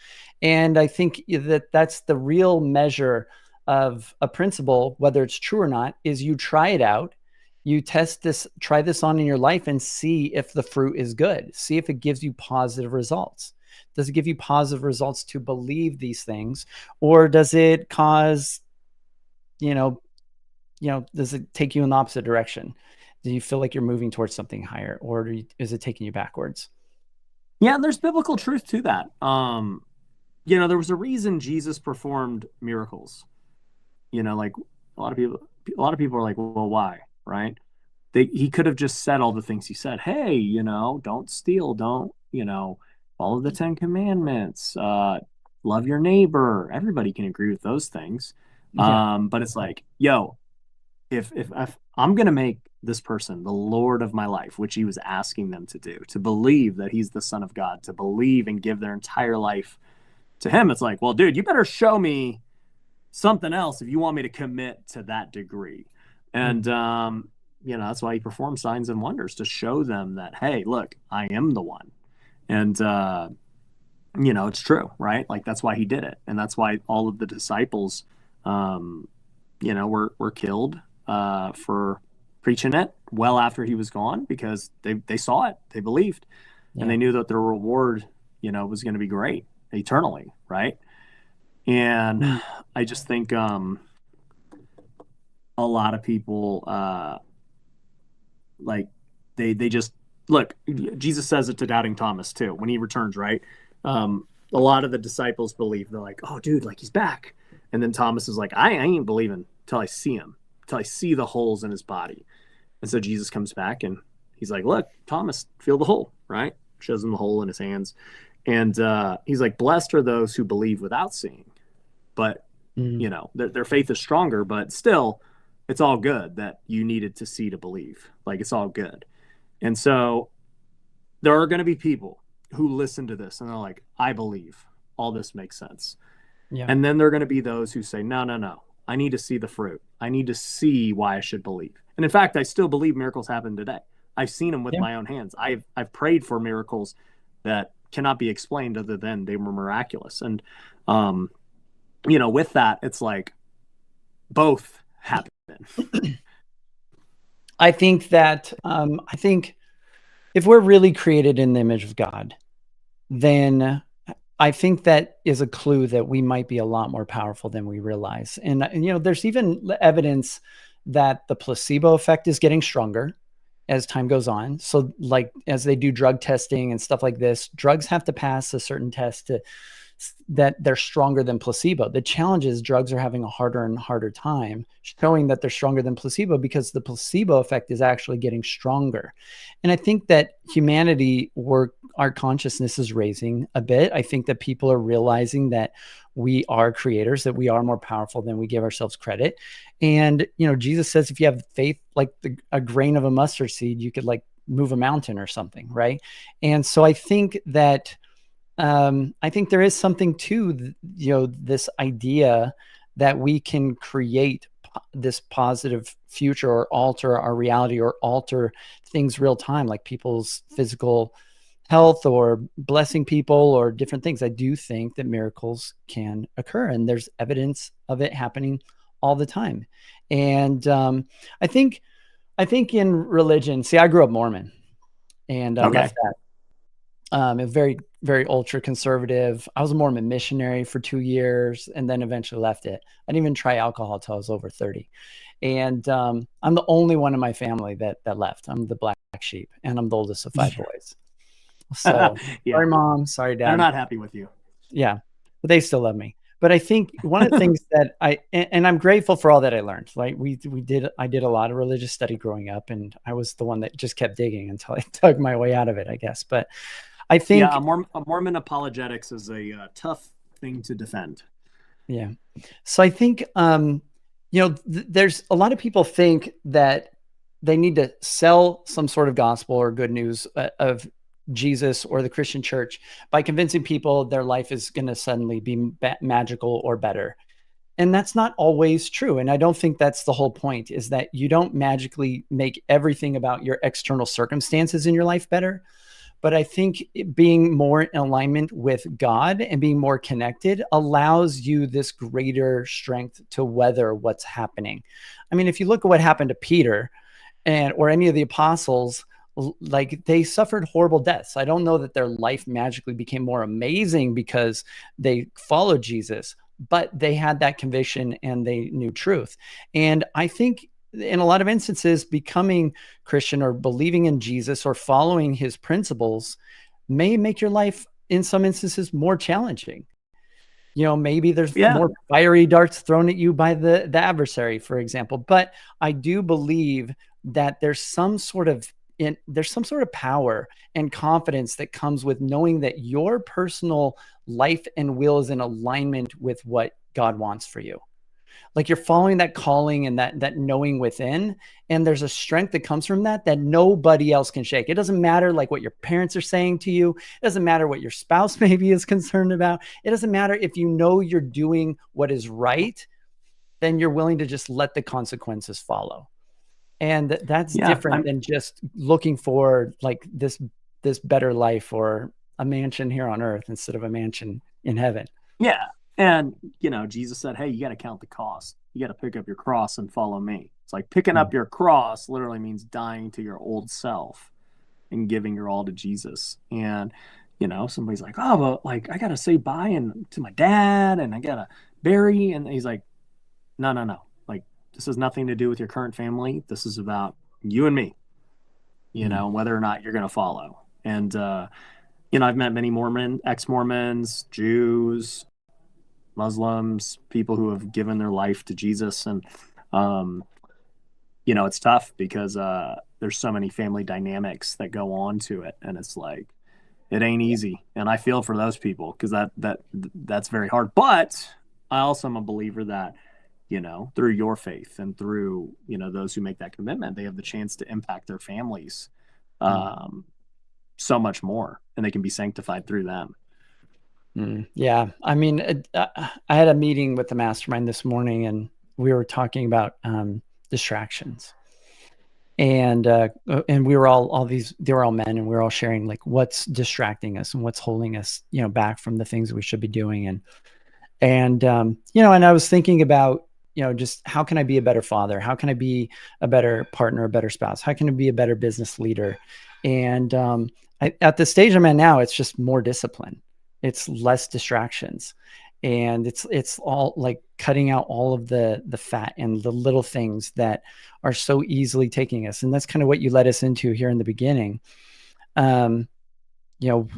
And I think that that's the real measure of a principle, whether it's true or not, is you try it out. You test this, try this on in your life and see if the fruit is good. See if it gives you positive results. Does it give you positive results to believe these things, or does it cause, you know, does it take you in the opposite direction? Do you feel like you're moving towards something higher, or is it taking you backwards? Yeah, and there's biblical truth to that. There was a reason Jesus performed miracles. Like a lot of people are like, well, why? Right? He could have just said all the things he said. Hey, don't steal, don't, follow the 10 Commandments, love your neighbor. Everybody can agree with those things. Yeah. But it's like, yo, if I'm gonna make this person the Lord of my life, which he was asking them to do, to believe that he's the Son of God, to believe and give their entire life to him, it's like, well, dude, you better show me something else if you want me to commit to that degree. And that's why he performs signs and wonders, to show them that, hey, look, I am the one. And it's true, right? Like, that's why he did it. And that's why all of the disciples were killed for preaching it well after he was gone, because they saw it, they believed, and they knew that their reward was going to be great eternally, right? And Mm. I just think a lot of people like they just look. Jesus says it to doubting Thomas too when he returns, right? A lot of the disciples believe, they're like, oh, dude, like, he's back. And then Thomas is like, I ain't believing till I see him, till I see the holes in his body. And so Jesus comes back and he's like, look, Thomas, feel the hole, right? Shows him the hole in his hands. And he's like, blessed are those who believe without seeing. But, their faith is stronger, but still, it's all good that you needed to see to believe. Like, it's all good. And so there are going to be people who listen to this and they're like, I believe. All this makes sense. Yeah. And then there are going to be those who say, no, no, no. I need to see the fruit. I need to see why I should believe. And in fact, I still believe miracles happen today. I've seen them with my own hands. I've prayed for miracles that cannot be explained other than they were miraculous. And, with that, it's like both happen. I think that if we're really created in the image of God, then I think that is a clue that we might be a lot more powerful than we realize. And there's even evidence that the placebo effect is getting stronger as time goes on. So, like, as they do drug testing and stuff like this, drugs have to pass a certain test that they're stronger than placebo. The challenge is drugs are having a harder and harder time showing that they're stronger than placebo, because the placebo effect is actually getting stronger. And I think that our consciousness is raising a bit. I think that people are realizing that we are creators, that we are more powerful than we give ourselves credit. And, Jesus says, if you have faith like a grain of a mustard seed, you could like move a mountain or something, right? And so I think that there is something to, this idea that we can create this positive future, or alter our reality, or alter things real time, like people's physical health, or blessing people, or different things. I do think that miracles can occur, and there's evidence of it happening all the time. And I think in religion, see, I grew up Mormon, and Okay. left that. A very, very ultra conservative. I was a Mormon missionary for 2 years and then eventually left it. I didn't even try alcohol till I was over 30. And I'm the only one in my family that left. I'm the black sheep, and I'm the oldest of five boys. So Yeah, sorry, mom. Sorry, they're dad. not happy with you. Yeah, but they still love me. But I think one of the things that and I'm grateful for all that I learned. Like I did a lot of religious study growing up, and I was the one that just kept digging until I dug my way out of it, I guess. But I Yeah, think, a Mormon apologetics is a tough thing to defend. yeah. So I think, there's a lot of people think that they need to sell some sort of gospel or good news of Jesus or the Christian church by convincing people their life is going to suddenly be magical or better. And that's not always true. And I don't think that's the whole point, is that you don't magically make everything about your external circumstances in your life better. But I think being more in alignment with God and being more connected allows you this greater strength to weather what's happening. I mean, if you look at what happened to Peter and or any of the apostles, like they suffered horrible deaths. I don't know that their life magically became more amazing because they followed Jesus, but they had that conviction and they knew truth. And I think in a lot of instances, becoming Christian or believing in Jesus or following his principles may make your life in some instances more challenging. Maybe there's Yeah, more fiery darts thrown at you by the adversary, for example. But I do believe that there's some sort of power and confidence that comes with knowing that your personal life and will is in alignment with what God wants for you. Like you're following that calling and that knowing within, and there's a strength that comes from that nobody else can shake. It doesn't matter like what your parents are saying to you. It doesn't matter what your spouse maybe is concerned about. It doesn't matter if you know you're doing what is right, then you're willing to just let the consequences follow. And that's yeah, different than just looking for like this better life or a mansion here on earth instead of a mansion in heaven. yeah. And Jesus said, "Hey, you got to count the cost. You got to pick up your cross and follow me." It's like picking Mm. up your cross literally means dying to your old self and giving your all to Jesus. And somebody's like, "Oh, well, like I got to say bye and to my dad, and I got to bury," and he's like, "No, no, no. Like this has nothing to do with your current family. This is about you and me. Mm. Whether or not you're going to follow." And I've met many ex-Mormons, Jews, Muslims, people who have given their life to Jesus, and um, it's tough because there's so many family dynamics that go on to it, and it's like it ain't easy. And I feel for those people because that's very hard. But I also am a believer that through your faith and through those who make that commitment, they have the chance to impact their families Mm. so much more, and they can be sanctified through them. Yeah. I mean, I had a meeting with the mastermind this morning and we were talking about distractions. And we were they were all men, and we were all sharing like what's distracting us and what's holding us, back from the things we should be doing. And I was thinking about, just how can I be a better father? How can I be a better partner, a better spouse? How can I be a better business leader? And at the stage I'm at now, it's just more discipline. It's less distractions. And it's all like cutting out all of the fat and the little things that are so easily taking us. And that's kind of what you led us into here in the beginning. Um, you know,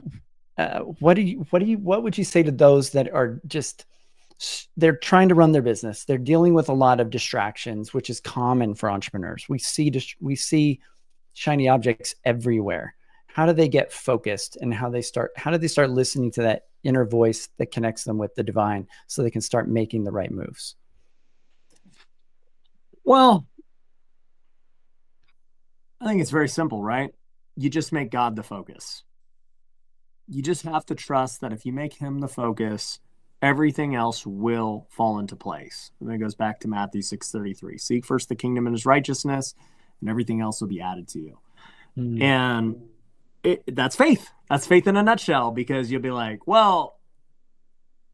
what would you say to those that are just, they're trying to run their business. They're dealing with a lot of distractions, which is common for entrepreneurs. We see shiny objects everywhere. How do they get focused, and how do they start listening to that inner voice that connects them with the divine so they can start making the right moves? Well, I think it's very simple, right? You just make God the focus. You just have to trust that if you make him the focus, everything else will fall into place. And then it goes back to Matthew 6:33. Seek first the kingdom and his righteousness, and everything else will be added to you. Mm. And that's faith. That's faith in a nutshell, because you'll be like, well,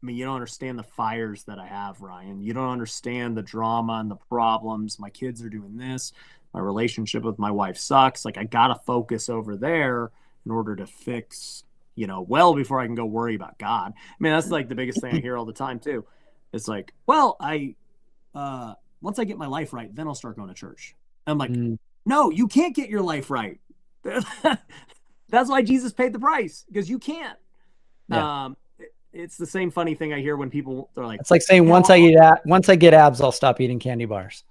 I mean, you don't understand the fires that I have, Ryan. You don't understand the drama and the problems. My kids are doing this. My relationship with my wife sucks. Like, I got to focus over there in order to fix, well before I can go worry about God. I mean, that's like the biggest thing I hear all the time too. It's like, well, once I get my life right, then I'll start going to church. I'm like, no, you can't get your life right. That's why Jesus paid the price, because you can't. Yeah. It's the same funny thing I hear when people are like, it's like saying once I get abs, I'll stop eating candy bars.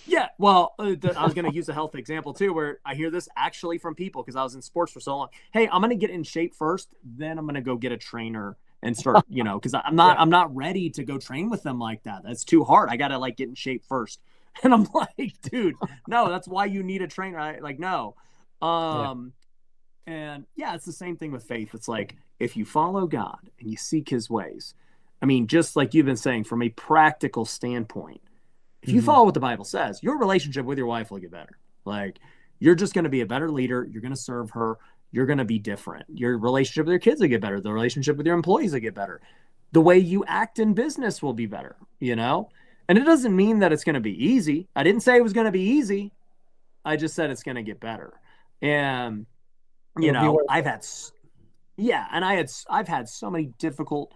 yeah, well, I was going to use a health example too, where I hear this actually from people because I was in sports for so long. Hey, I'm going to get in shape first, then I'm going to go get a trainer and start, because I'm not ready to go train with them like that. That's too hard. I got to like get in shape first. And I'm like, dude, no, that's why you need a trainer. No. And yeah, it's the same thing with faith. It's like, if you follow God and you seek his ways, I mean, just like you've been saying, from a practical standpoint, if you follow what the Bible says, your relationship with your wife will get better. Like, you're just going to be a better leader. You're going to serve her. You're going to be different. Your relationship with your kids will get better. The relationship with your employees will get better. The way you act in business will be better, And it doesn't mean that it's going to be easy. I didn't say it was going to be easy. I just said it's going to get better. And, I've had so many difficult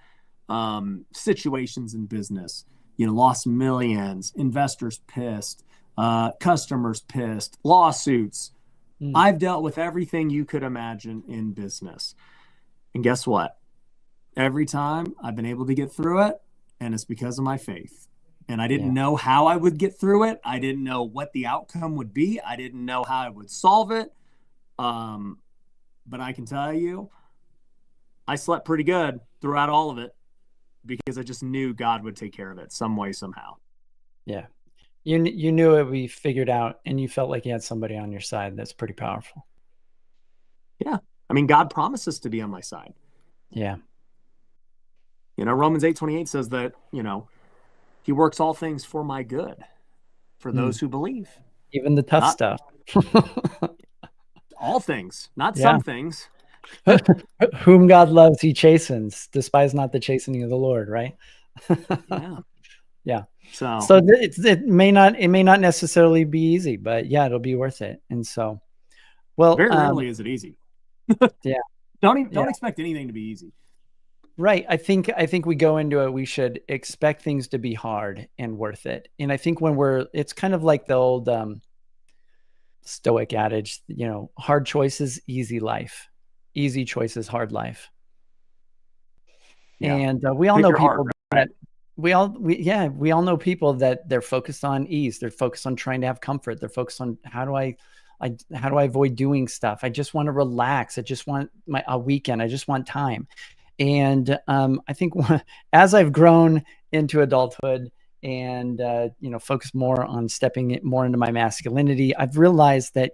situations in business. Lost millions, investors pissed, customers pissed, lawsuits. I've dealt with everything you could imagine in business. And guess what? Every time I've been able to get through it, and it's because of my faith. And I didn't know how I would get through it. I didn't know what the outcome would be. I didn't know how I would solve it. But I can tell you, I slept pretty good throughout all of it, because I just knew God would take care of it some way, somehow. Yeah. You knew it would be figured out, and you felt like you had somebody on your side. That's pretty powerful. Yeah. I mean, God promises to be on my side. Yeah. Romans 8:28 says that, he works all things for my good, for those who believe. Even the tough stuff. All things, not some things. Whom God loves, he chastens. Despise not the chastening of the Lord, right? Yeah. So it may not necessarily be easy, but yeah, it'll be worth it. And so, well, very rarely is it easy. Yeah. Don't expect anything to be easy. Right. I think we go into it, we should expect things to be hard and worth it. And I think it's kind of like the old Stoic adage, hard choices, easy life. Easy choices, hard life. Yeah. And we all know people we all know people that they're focused on ease. They're focused on trying to have comfort. They're focused on how do I avoid doing stuff? I just want to relax. I just want a weekend. I just want time. And I think as I've grown into adulthood and focus more on stepping more into my masculinity, I've realized that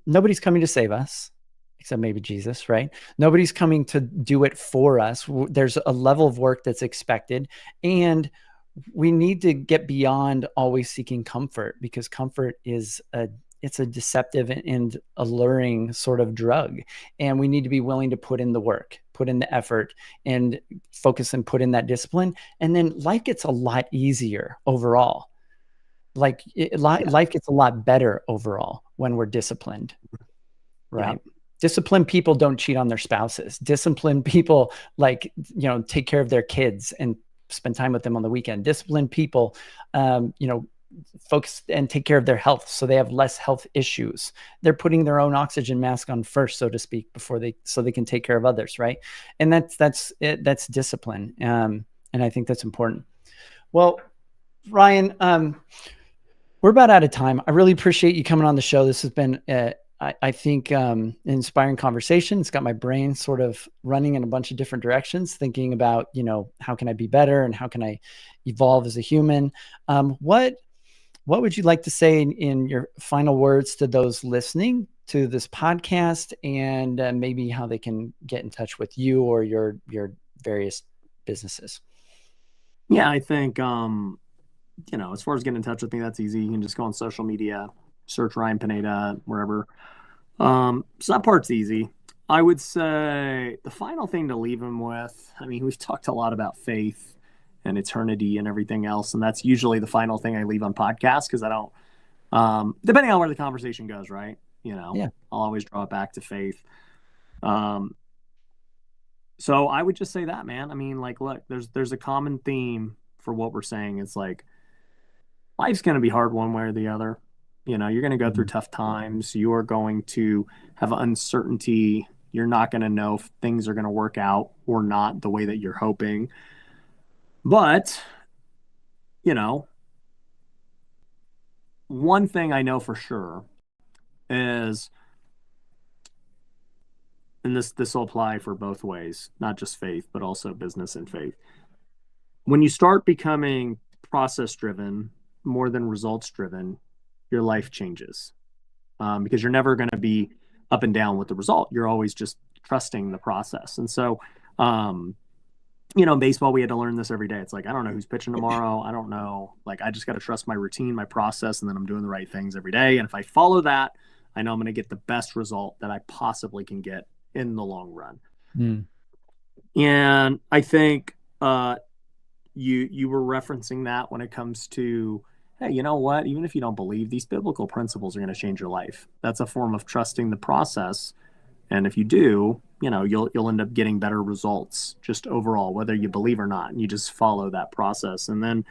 nobody's coming to save us except maybe Jesus, right? Nobody's coming to do it for us. There's a level of work that's expected, and we need to get beyond always seeking comfort, because comfort is it's a deceptive and alluring sort of drug. And we need to be willing to put in the work, put in the effort, and focus and put in that discipline. And then life gets a lot easier overall. Life gets a lot better overall when we're disciplined, right? Yeah. Disciplined people don't cheat on their spouses. Disciplined people take care of their kids and spend time with them on the weekend. Disciplined people, focus and take care of their health, so they have less health issues. They're putting their own oxygen mask on first, so to speak, so they can take care of others, right? And that's discipline, and I think that's important. Well, Ryan, we're about out of time. I really appreciate you coming on the show. This has been, I think, an inspiring conversation. It's got my brain sort of running in a bunch of different directions, thinking about, how can I be better and how can I evolve as a human? What would you like to say in your final words to those listening to this podcast, and maybe how they can get in touch with you or your various businesses? Yeah, I think, as far as getting in touch with me, that's easy. You can just go on social media, search Ryan Pineda, wherever. So that part's easy. I would say the final thing to leave them with, I mean, we've talked a lot about faith and eternity and everything else, and that's usually the final thing I leave on podcasts, because I don't, depending on where the conversation goes, right? Yeah. I'll always draw it back to faith. Um, so I would just say that, man. I mean, like, look, there's a common theme for what we're saying. It's like life's going to be hard one way or the other. You're going to go through Mhm. tough times. You are going to have uncertainty. You're not going to know if things are going to work out or not the way that you're hoping. But, you know, one thing I know for sure is, and this will apply for both ways, not just faith, but also business and faith. When you start becoming process driven more than results driven, your life changes, because you're never going to be up and down with the result. You're always just trusting the process. And so, in baseball, we had to learn this every day. It's like, I don't know who's pitching tomorrow. I don't know. Like, I just got to trust my routine, my process, and then I'm doing the right things every day. And if I follow that, I know I'm going to get the best result that I possibly can get in the long run. Mm. And I think you were referencing that when it comes to, hey, you know what? Even if you don't believe, these biblical principles are going to change your life. That's a form of trusting the process. And if you do, you'll end up getting better results just overall, whether you believe or not. And you just follow that process. And then,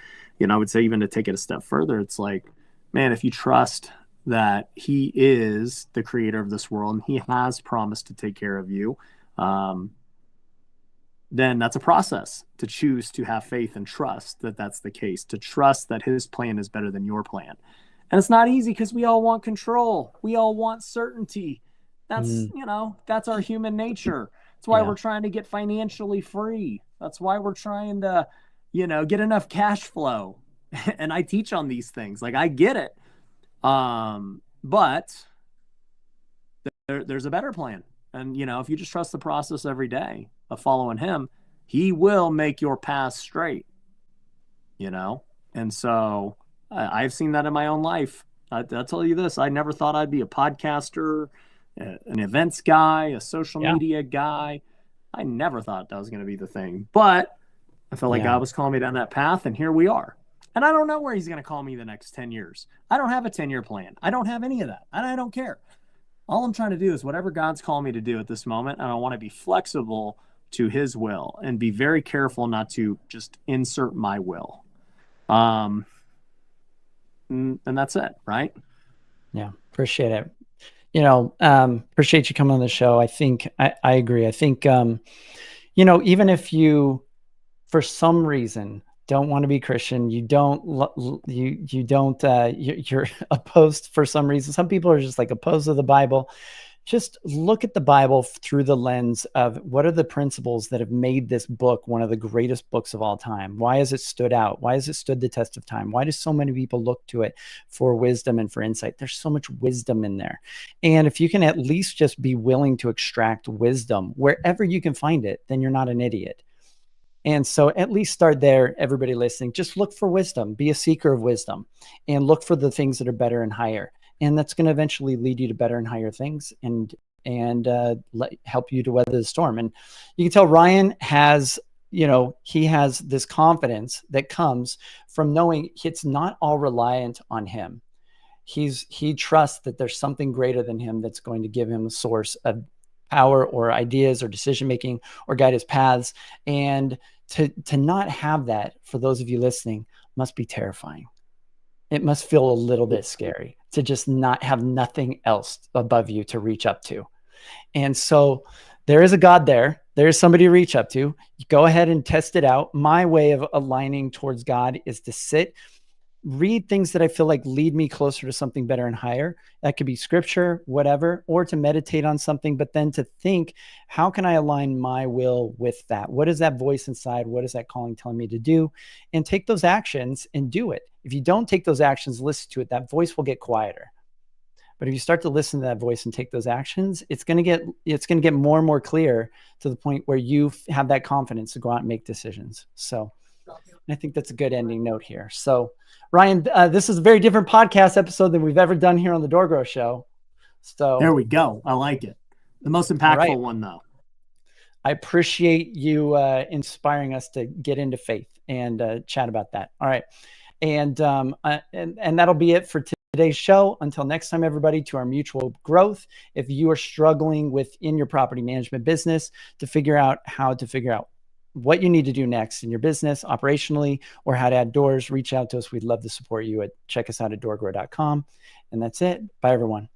I would say, even to take it a step further, it's like, man, if you trust that he is the creator of this world and he has promised to take care of you, then that's a process to choose to have faith and trust that that's the case, to trust that his plan is better than your plan. And it's not easy because we all want control. We all want certainty. That's, that's our human nature. That's why we're trying to get financially free. That's why we're trying to, get enough cash flow. And I teach on these things. Like, I get it. But there's a better plan. And, if you just trust the process every day of following him, he will make your path straight, And so I've seen that in my own life. I'll tell you this. I never thought I'd be a podcaster, an events guy, a social media guy. I never thought that was going to be the thing. But I felt like God was calling me down that path, and here we are. And I don't know where he's going to call me the next 10 years. I don't have a 10-year plan. I don't have any of that. And I don't care. All I'm trying to do is whatever God's calling me to do at this moment, and I want to be flexible to his will and be very careful not to just insert my will. And that's it, right? Yeah, appreciate it. Appreciate you coming on the show. I think I agree. I think, even if you, for some reason, don't want to be Christian, you're opposed for some reason. Some people are just like opposed to the Bible. Just look at the Bible through the lens of what are the principles that have made this book one of the greatest books of all time? Why has it stood out? Why has it stood the test of time? Why do so many people look to it for wisdom and for insight? There's so much wisdom in there. And if you can at least just be willing to extract wisdom wherever you can find it, then you're not an idiot. And so at least start there, everybody listening. Just look for wisdom, be a seeker of wisdom, and look for the things that are better and higher. And that's going to eventually lead you to better and higher things and help you to weather the storm. And you can tell Ryan has, he has this confidence that comes from knowing it's not all reliant on him. He trusts that there's something greater than him that's going to give him a source of power or ideas or decision-making or guide his paths. And to not have that, for those of you listening, must be terrifying. It must feel a little bit scary to just not have nothing else above you to reach up to. And so there is a God there. There is somebody to reach up to. You go ahead and test it out. My way of aligning towards God is to sit, read things that I feel like lead me closer to something better and higher. That could be scripture, whatever, or to meditate on something, but then to think, how can I align my will with that? What is that voice inside? What is that calling telling me to do? And take those actions and do it. If you don't take those actions, listen to it, that voice will get quieter. But if you start to listen to that voice and take those actions, it's going to get more and more clear to the point where you have that confidence to go out and make decisions. So I think that's a good ending note here. So Ryan, this is a very different podcast episode than we've ever done here on the Door Grow Show. So there we go. I like it. The most impactful one, though. I appreciate you inspiring us to get into faith and chat about that. All right. And that'll be it for today. today's show. Until next time, everybody, to our mutual growth. If you are struggling within your property management business to figure out what you need to do next in your business operationally, or how to add doors, reach out to us. We'd love to support you. Check us out at doorgrow.com. And that's it. Bye, everyone.